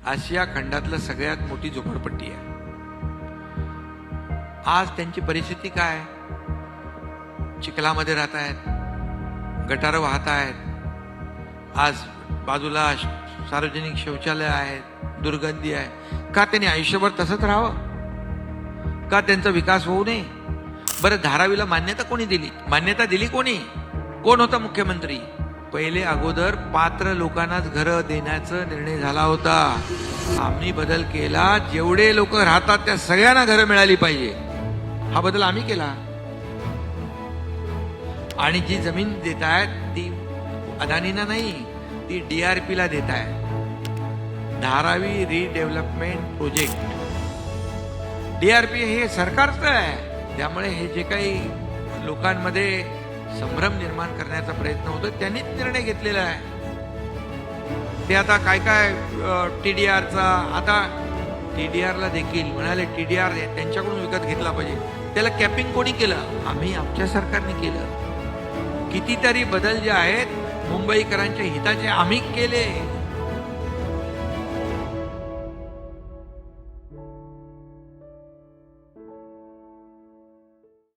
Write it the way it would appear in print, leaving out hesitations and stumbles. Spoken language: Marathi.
आशिया खंडातलं सगळ्यात मोठी झोपडपट्टी आहे। आज त्यांची परिस्थिती काय? चिखलामध्ये राहत आहेत, गटार वाहत आहेत, आज बाजूला सार्वजनिक शौचालय आहेत, दुर्गंधी आहे। का त्यांनी आयुष्यभर तसंच राहावं? का त्यांचा विकास होऊ नये? बरं, धारावीला मान्यता कोणी दिली? मान्यता दिली कोणी? कोण होता मुख्यमंत्री? पहिले अगोदर पात्र लोकांनाच घरं देण्याचा निर्णय झाला होता। आम्ही बदल केला, जेवढे लोक राहतात त्या सगळ्यांना घरं मिळाली पाहिजे, हा बदल आम्ही केला। आणि जी जमीन देत आहेत ती अदानीना नाही, ती DRP ला देत आहे, धारावी रिडेव्हलपमेंट प्रोजेक्ट। DRP हे सरकारचं आहे, त्यामुळे हे जे काही लोकांमध्ये संभ्रम निर्माण करण्याचा प्रयत्न होतो त्यांनीच निर्णय घेतलेला आहे। ते आता काय काय TDRचा, आता TDR ला देखील म्हणाले TDR त्यांच्याकडून विकत घेतला पाहिजे, त्याला कॅपिंग कोणी केलं? आम्ही, आमच्या सरकारने केलं। कितीतरी बदल जे आहेत मुंबईकरांच्या हिताचे आम्ही केले।